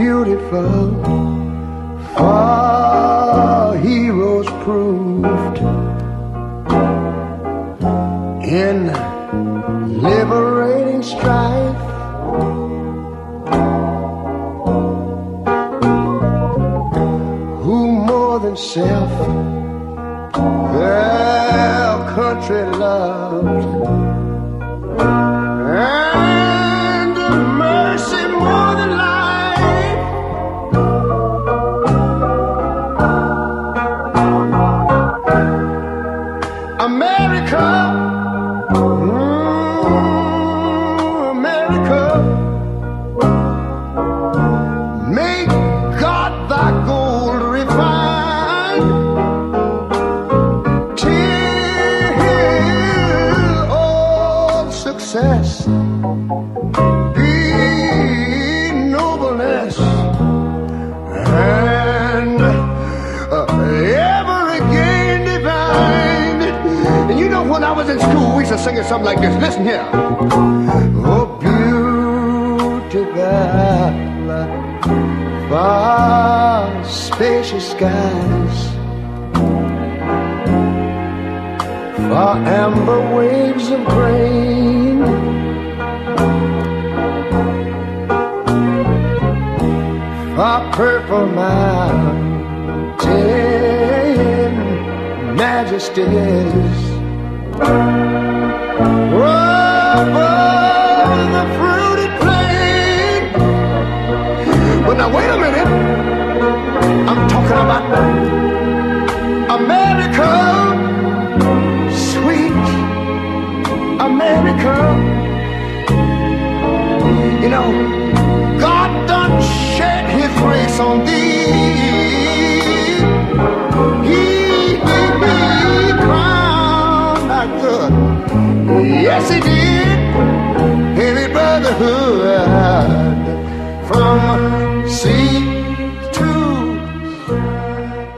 beautiful, for heroes proved in liberating strife. Who more than self their country loved, and mercy more than life. America, America, make God thy gold refine, till all success be nobleness, and ever again divine. And you know, when I was in school, we used to sing something like this. Listen here. Oh, beautiful, far spacious skies, far amber waves of grain, far purple mountain majesties, over the fruited plain. But now wait a minute, I'm talking about America, sweet America. You know, God done shed his grace on thee. He crowned thy good. Yes, he did. Heavy brotherhood from sea to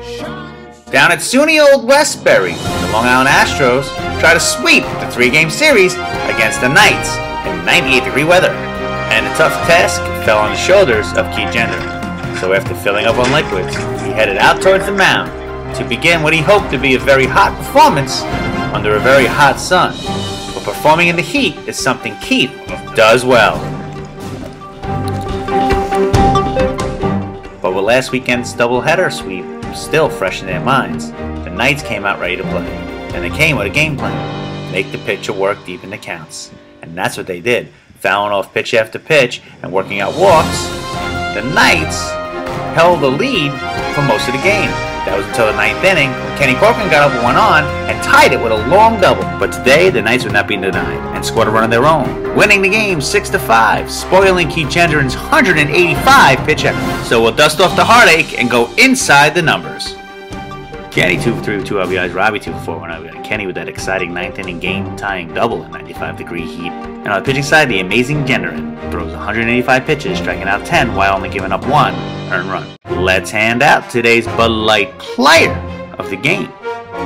shining. Down at SUNY Old Westbury, the Long Island Astros try to sweep the 3-game series against the Knights in 98-degree weather. And the tough task fell on the shoulders of Keith Gender. So after filling up on liquids, he headed out towards the mound to begin what he hoped to be a very hot performance under a very hot sun. But performing in the heat is something Keith does well. But with last weekend's doubleheader sweep still fresh in their minds, the Knights came out ready to play. And they came with a game plan: make the pitcher work deep in the counts. And that's what they did, fouling off pitch after pitch and working out walks. The Knights held the lead for most of the game. That was until the 9th inning, when Kenny Corcoran got up 1-on and tied it with a long double. But today, the Knights would not be denied and scored a run of their own, winning the game 6-5, spoiling Keith Genderen's 185 pitch effort. So we'll dust off the heartache and go inside the numbers. Kenny 2 for 3 with 2 RBIs, Robbie 2 for 4 with 1 RBI. Kenny with that exciting 9th inning game-tying double in 95-degree heat. And on the pitching side, the amazing Genderen throws 185 pitches, striking out 10 while only giving up 1 earned run. Let's hand out today's Bud Light Player of the Game.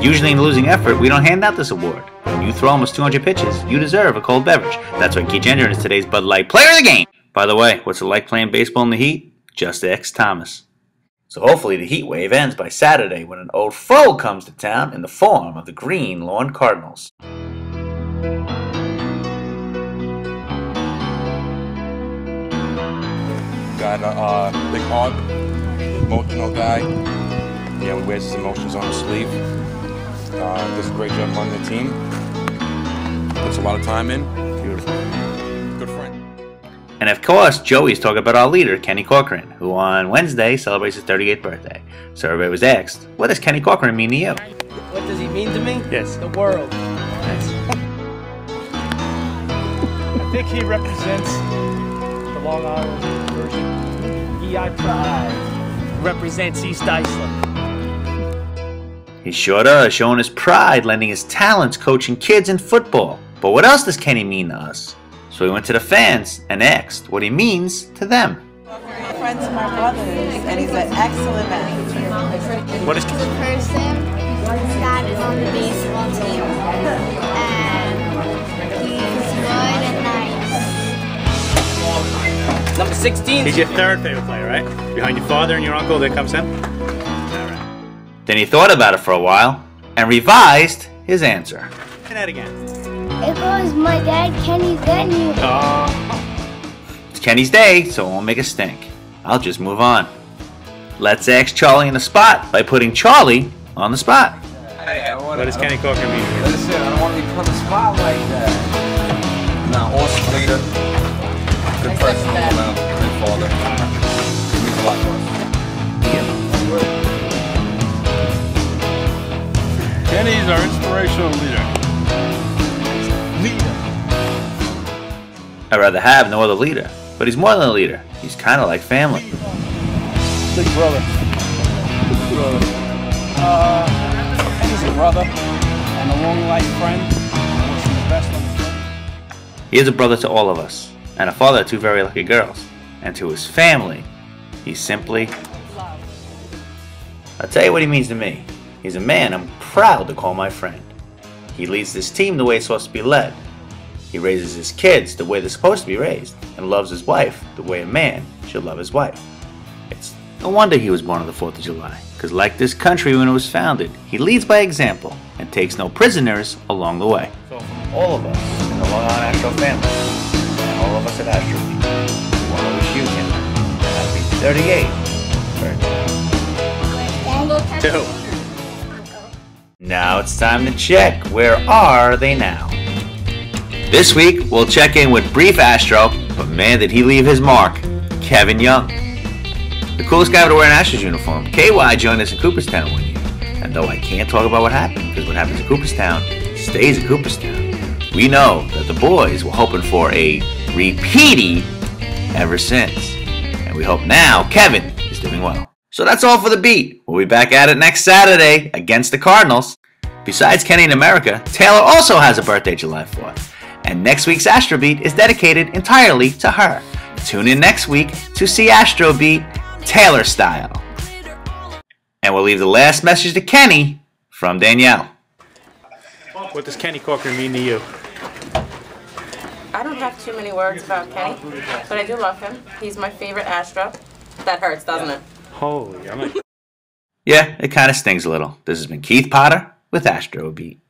Usually in a losing effort, we don't hand out this award. When you throw almost 200 pitches, you deserve a cold beverage. That's why Keith Genderen is today's Bud Light Player of the Game. By the way, what's it like playing baseball in the heat? Just X Thomas. So hopefully the heat wave ends by Saturday when an old foe comes to town in the form of the Green Lawn Cardinals. Got a big heart, emotional guy. Yeah, we wears his emotions on his sleeve. Does a great job running the team. Puts a lot of time in. Beautiful. Good friend. And of course, Joey's talking about our leader, Kenny Corcoran, who on Wednesday celebrates his 38th birthday. So everybody was asked, what does Kenny Corcoran mean to you? What does he mean to me? Yes. The world. Nice. I think he represents the Long Island version. EI Pride. Represents East Iceland. He sure does, showing his pride, lending his talents coaching kids in football. But what else does Kenny mean to us? So we went to the fans and asked what he means to them. We're friends of my brothers, and he's an excellent manager. What is He's a person, his dad is on the baseball team, and he's good and nice. Number 6. 16. He's your third favorite player, right? Behind your father and your uncle, there comes him? Alright. Then he thought about it for a while and revised his answer. Say that again. It goes my dad, Kenny, then you. It's Kenny's day, so it won't make a stink. I'll just move on. Let's ask Charlie on the spot by putting Charlie on the spot. Hey, What does Kenny Coker mean? Listen, I don't want to be put on the spot like that. Nah, awesome leader. Good person all around. Good father. It means a lot to us. Kenny's our inspirational leader. I'd rather have no other leader, but he's more than a leader. He's kind of like family. Big brother. Big brother. He's a brother and a long life friend. I wish him the best on his life. He is a brother to all of us, and a father to two very lucky girls. And to his family, he's simply... I'll tell you what he means to me. He's a man I'm proud to call my friend. He leads this team the way it's supposed to be led. He raises his kids the way they're supposed to be raised, and loves his wife the way a man should love his wife. It's no wonder he was born on the 4th of July, because like this country when it was founded, he leads by example and takes no prisoners along the way. So from all of us in the Long Island Astro family, and all of us at Astro, we want to wish you him a happy 38th birthday. 2. Now it's time to check. Where are they now? This week, we'll check in with Brief Astro, but man did he leave his mark, Kevin Young. The coolest guy to wear an Astros uniform, KY joined us in Cooperstown one year. And though I can't talk about what happened, because what happens in Cooperstown stays in Cooperstown, we know that the boys were hoping for a repeaty ever since. And we hope now Kevin is doing well. So that's all for the beat. We'll be back at it next Saturday against the Cardinals. Besides Kenny in America, Taylor also has a birthday July 4th. And next week's Astro Beat is dedicated entirely to her. Tune in next week to see Astro Beat Taylor style. And we'll leave the last message to Kenny from Danielle. What does Kenny Coker mean to you? I don't have too many words about Kenny, but I do love him. He's my favorite Astro. That hurts, doesn't it? Holy, yeah, it kind of stings a little. This has been Keith Potter with Astro Beat.